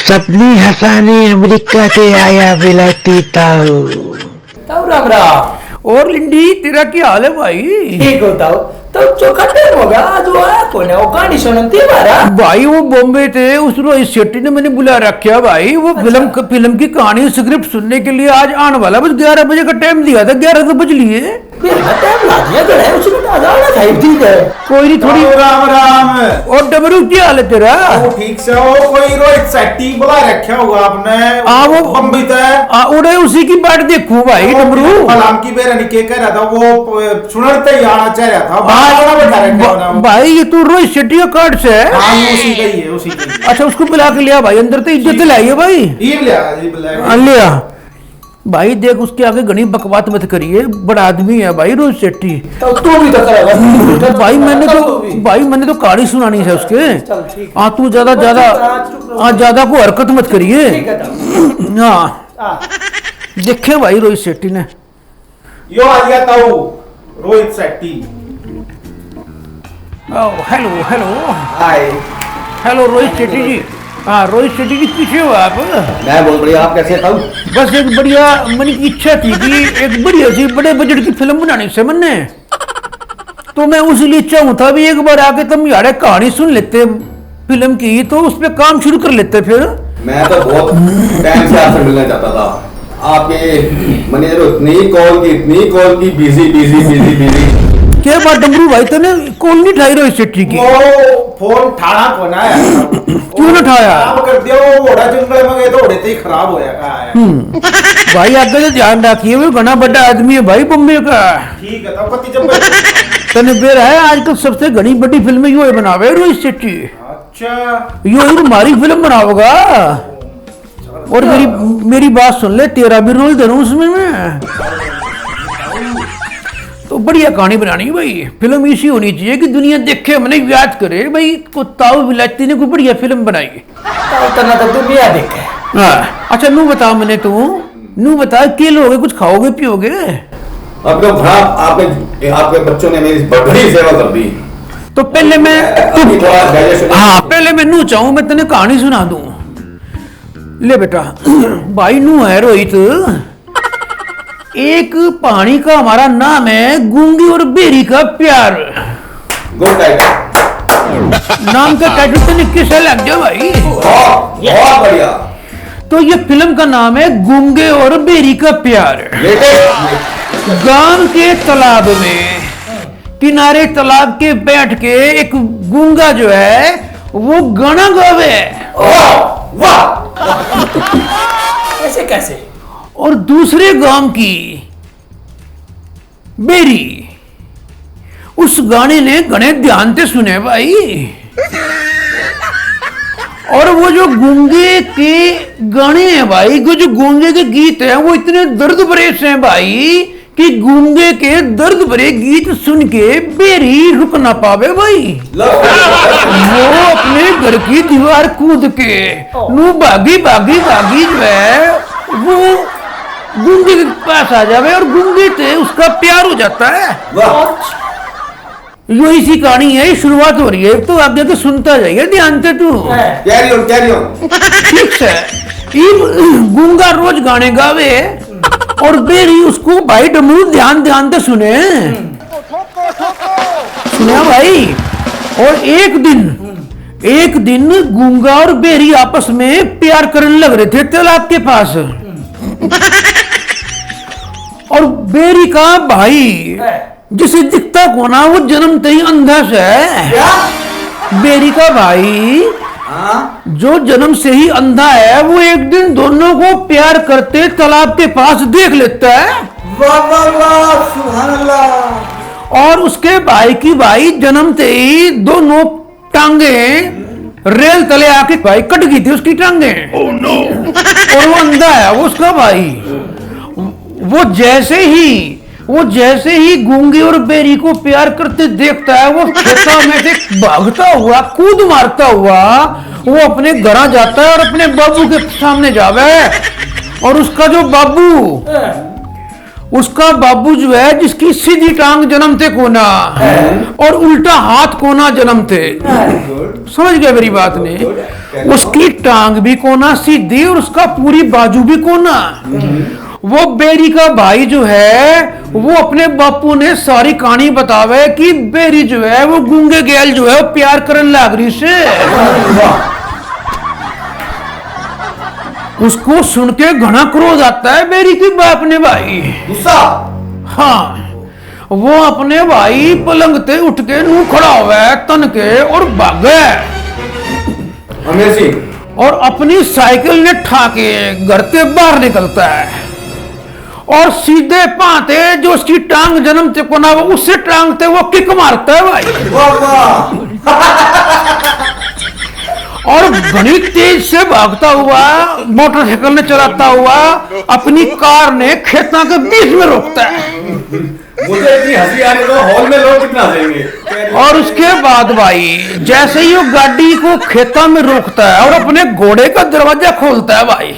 सपनी Hassani America के आया विलायती ताऊ। ताऊ राम राम। और लिंडी तेरा क्या हाल है भाई? ठीक हो ताऊ। तो चोखा टाइम होगा आज वो आया कौन है? वो कहानी सुनती बारा भाई वो बॉम्बे थे, उस रोहित शेट्टी ने मैंने बुला रखा भाई। वो फिल्म की कहानी स्क्रिप्ट सुनने के लिए आज आने वाला। बस 11 बजे का टाइम दिया था, 11 तो बज लिए। टाइम ला दिया गया उसने तो आधा खाई थी है। कोई नहीं थोड़ी। राम राम। और डमरू क्या हाल है तेरा? वो ठीक से हो? कोई रोहित शेट्टी बुला रखा होगा आपने? वो बम्बी है। उड़े उसी की बात देखूं भाई डमरू। फलाम की बेरा निके कह रहा था वो सुनते ही आना चाह रहा था। भाई ये तू रोहित शेट्टी का कार्ड से है? हाँ उसी का ही है, उसी का ही। अच्छा उसको बुला के लिया भाई, अंदर तो इज्जत लाइए भाई। ये लिया भाई। देख उसके आगे घनी बकवास मत करिए, बड़ा आदमी है भाई रोहित शेट्टी। तो तू भी तो करेगा भाई मैंने तो कहानी सुनानी है उसके। हाँ तू ज्यादा को हरकत मत करिए। हाँ देखे भाई रोहित शेट्टी ने यो आ गया ताऊ Rohit Shetty. Hello hello hi. Hello Rohit Shetty ji. हाँ रोहित शेट्टी जी पीछे हो आप? मैं बहुत बढ़िया। आप कैसे ताऊ? बस एक बढ़िया मन की इच्छा थी कि एक बढ़िया सी बड़े बजट की फिल्म बनानी से मन ने, तो मैं उस लिए चाहूँ था भी एक बार आके तुम यार कहानी सुन लेते फिल्म की, तो उस पे काम शुरू कर लेते फिर। मैं तो बहुत टाइम से आपसे मिलना चाहता था। आपके मैनेजर इतनी कॉल की बिजी बिजी बिजी बिजी। क्या बात डमरू भाई तूने कॉल नहीं उठाई रोहित शेट्टी की? वो फोन ठाना कौन है? क्यों ना उठाया? खराब कर दिया वो घोड़ा जंगल में गए तो घोड़े से ही खराब होया का है। भाई आगे तो ध्यान रखिए, वो घना बड़ा आदमी है भाई बॉम्बे का। ठीक है तो कति जब तने बेर है आजकल सबसे घनी बड़ी फिल्म यो बनावे रोहित शेट्टी। अच्छा यो हमारी फिल्म बनाओगा। और मेरी बात सुन ले, तेरा भी रोल दे रहा हूं उसमें मैं। तो बढ़िया कहानी बनानी है भाई। फिल्म इसी होनी चाहिए कि दुनिया देखे, मैंने याद करे भाई को ताऊ विलायती ने कोई बढ़िया फिल्म बनाई। ताऊ तना तो दुनिया देखे। हाँ अच्छा नू बता, मैंने नू बता के लोगे कुछ खाओगे पियोगे? आपको आपके बच्चों ने मेरी बड़ी सेवा कर दी। तो पहले मैं नू चाहूं मैं तेने कहानी सुना दूं। ले बेटा भाई नू है रोहित। एक पानी का हमारा नाम है गूंगी और बेरी का प्यार। गुड नाम का टाइटल तो किससे लग गया भाई? बहुत बढ़िया। तो ये फिल्म का नाम है गूंगे और बेरी का प्यार। गांव के तालाब में किनारे तालाब के बैठ के एक गूंगा जो है वो गाना गावे। ऐसे कैसे? और दूसरे गांव की बेरी उस गाने ने घने ध्यान से सुने भाई। और वो जो गूंगे के गाने हैं भाई, वो जो गूंगे के गीत हैं वो इतने दर्द भरे से हैं भाई कि गूंगे के दर्द भरे गीत सुन के बेरी रुक ना पावे भाई। वो अपने घर की दीवार कूद के नू भागी भागी भागी जो है वो गूंगे के पास आ जावे और गूंगे से उसका प्यार हो जाता है। यो इसी कहानी है, शुरुआत हो रही है तो आप जाके सुनता जाइए ध्यान से तू। Carry on. ठीक है। गूंगा रोज गाने गावे और बेरी उसको भाई डमरू ध्यान से सुने भाई। और एक दिन गूंगा और बेरी आपस में प्यार करने लग रहे थे तालाब के पास। और बेरी का भाई जिसे दिखता को ना वो जन्मते ही अंधा से है। बेरी का भाई जो जन्म से ही अंधा है वो एक दिन दोनों को प्यार करते तालाब के पास देख लेता है। वाह वाह वाह सुभान अल्लाह। और उसके भाई की भाई जन्मते ही दोनों टांगे रेल तले आके भाई कट गई थी उसकी टांगे। और वो अंधा है वो उसका भाई। वो जैसे ही गूंगी और बेरी को प्यार करते देखता है वो खेतों में से भागता हुआ कूद मारता हुआ वो अपने घर जाता है और अपने बाबू के सामने जावे। और उसका जो बाबू उसका बाबू जो है जिसकी सीधी टांग जन्मते कोना और उल्टा हाथ कोना जन्मते। समझ गया मेरी बात ने? उसकी टांग भी कोना सीधी और उसका पूरी बाजू भी कोना। वो बेरी का भाई जो है वो अपने बापू ने सारी कहानी बतावे कि बेरी जो है वो गूंगे गैल जो है वो प्यार करने लाग रही से। उसको सुन के घना क्रोध आता है बेरी की बाप ने भाई। गुस्सा। हाँ, वो अपने भाई पलंग ते उठ के नू खड़ा हुआ है तन के और भागे अमेजिंग। और अपनी साइकिल ने ठाके घर के बाहर निकलता है और सीधे पाते जो उसकी टांग जन्मते को ना वो उससे टांगते वो किक मारता है भाई। वाह वाह। और बड़ी तेज से भागता हुआ मोटरसाइकिल ने चलाता हुआ अपनी कार ने खेतों के बीच में रोकता है। मुझे इतनी हंसी आ रही तो हॉल में लोग कितना हंसेंगे। और उसके बाद भाई जैसे ही वो गाड़ी को खेतों में रोकता है और अपने घोड़े का दरवाजा खोलता है भाई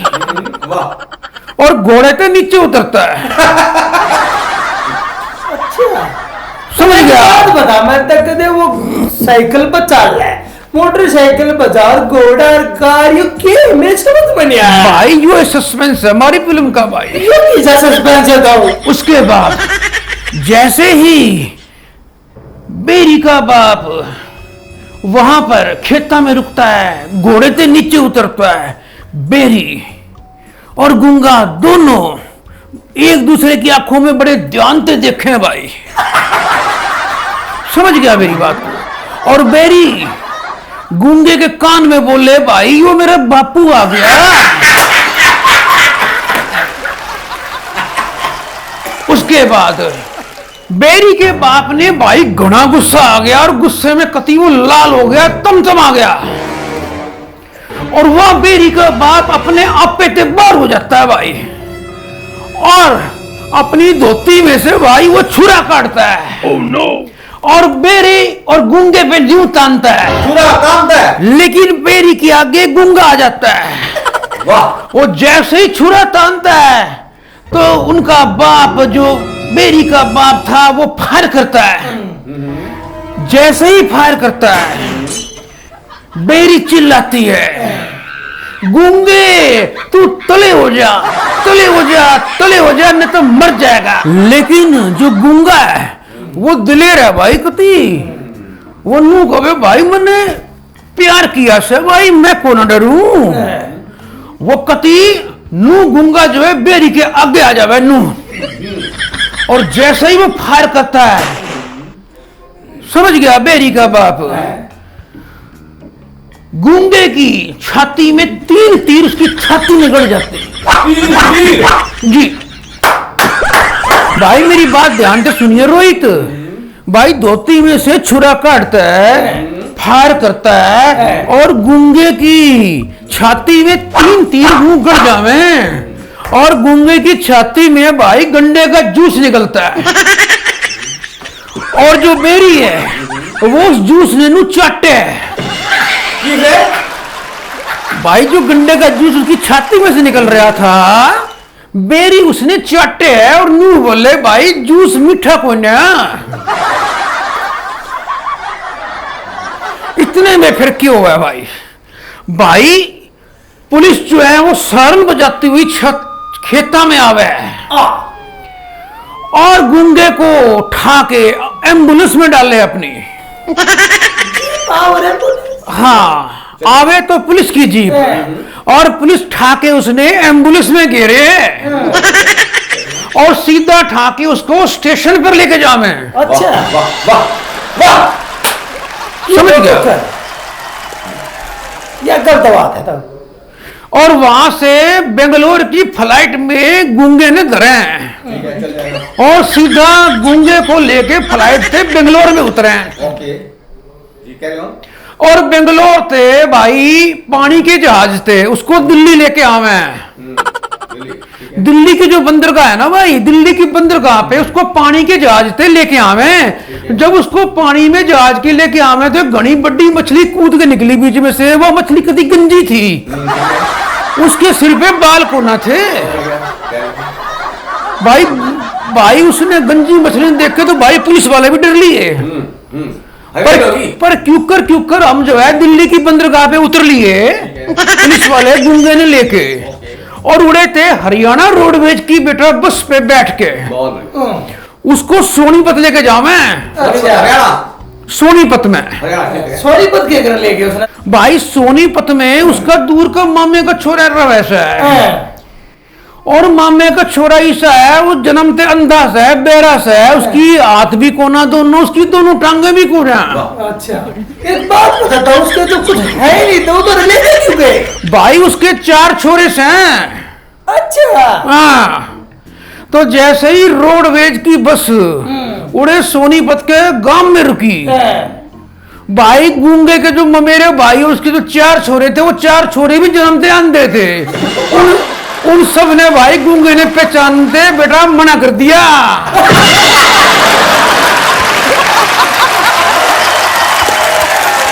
वाह। और घोड़े के नीचे उतरता है। अच्छा समझ गया? बात बता, मैं तक कदे वो साइकिल पर चल रहा है, मोटरसाइकिल बाजार घोड़ा और कार, यू के मैं समझ में नहीं आया भाई यो सस्पेंस है हमारी फिल्म का भाई। यू कैसा सस्पेंस है तो? उसके बाद जैसे ही बेरी का बाप वहां पर खेता में रुकता है घोड़े से नीचे उतरता है, बेरी और गूंगा दोनों एक दूसरे की आंखों में बड़े ध्यान से देखे भाई। समझ गया मेरी बात को? और बेरी गूंगे के कान में बोले भाई वो मेरा बापू आ गया। उसके बाद बेरी के बाप ने भाई घना गुस्सा आ गया और गुस्से में कती वो लाल हो गया, तमतमा गया और वह बेरी का बाप अपने आपे से बाहर हो जाता है भाई और अपनी धोती में से भाई वो छुरा काटता है। oh, no. और बेरी और गूंगे पे यूं तानता है, पूरा काम है। लेकिन बेरी के आगे गूंगा आ जाता है। वाह। वो जैसे ही छुरा तानता है तो उनका बाप जो बेरी का बाप था वो फायर करता है। जैसे ही फायर करता है बेरी चिल्लाती है गूंगे तू तले हो जा, तले हो जा, तले हो जा नहीं तो मर जाएगा। लेकिन जो गूंगा है वो दिलेर है भाई कती, वो नू कहे भाई मैंने प्यार किया से भाई मैं को ना डरूं। वो कती नू गूंगा जो है बेरी के आगे आ जावे नू और जैसे ही वो फायर करता है समझ गया बेरी का बाप गूंगे की छाती में 3 तीर उसकी छाती में गड़ जाते जी। भाई मेरी बात ध्यान से सुनिए रोहित भाई, धोती में से छुरा काटता है, फायर करता है और गूंगे की छाती में 3 तीर मुंह गड़ जावे और गूंगे की छाती में भाई गंडे का जूस निकलता है और जो बेरी है वो उस जूस ने नू चाटे भाई, जो गंडे का जूस उसकी छाती में से निकल रहा था बेरी उसने चाटे है और नू बोले भाई जूस मीठा को ना। इतने में फिर क्यों हुआ भाई? भाई पुलिस जो है वो सारन बजाती हुई छत खेता में आवे और गूंगे को उठा के एम्बुलेंस में डाले अपनी। हाँ आवे तो पुलिस की जीप और पुलिस ठाके उसने एम्बुलेंस में घेरे और सीधा ठाके उसको स्टेशन पर लेके जावे। अच्छा समझ गया? यह गलत बात है तब। और वहां से बेंगलोर की फ्लाइट में गूंगे ने धरे और सीधा गूंगे को लेके फ्लाइट से बेंगलोर में उतरे ओके जी, कैरी ऑन। और बेंगलोर थे भाई पानी के जहाज थे उसको दिल्ली लेके आवे। दिल्ली की जो बंदरगाह है ना भाई, दिल्ली की बंदरगाह पे उसको पानी के जहाज थे लेके आवे। जब उसको पानी में जहाज के लेके आवे तो घनी बड़ी मछली कूद के निकली बीच में से। वो मछली कभी गंजी थी, उसके सिर पे बाल कोना थे भाई। भाई उसने गंजी मछली देख के तो भाई पुलिस वाले भी डर लिए। पर क्यों कर हम जो है दिल्ली की बंदरगाह पे उतर लिए पुलिस वाले गूंगे ने लेके और उड़े थे हरियाणा रोडवेज की बेटा बस पे बैठ के। उसको सोनीपत लेके जावे। सोनीपत में सोनीपत के घर ले गए उसने। भाई सोनीपत में उसका दूर का मामे का छोरा वैसा है और मामे का छोरा ईसा है, वो जन्म से अंधा सा है, बेरा सा है, उसकी हाथ भी कोना दोनों, उसकी दोनों टांगे भी कोना। अच्छा एक बात बताता हूँ, उसके तो कुछ है ही नहीं तो वो तो लेके क्यों गए? भाई उसके 4 छोरे से हैं। अच्छा हाँ तो जैसे ही रोडवेज की बस उड़े सोनीपत के गांव में रुकी, भाई गूंगे के जो ममेरे भाई उसके जो 4 छोरे थे, वो 4 छोरे भी जन्म से अंधे थे। उन सब ने भाई गूंगे ने पहचानते बेटा मना कर दिया।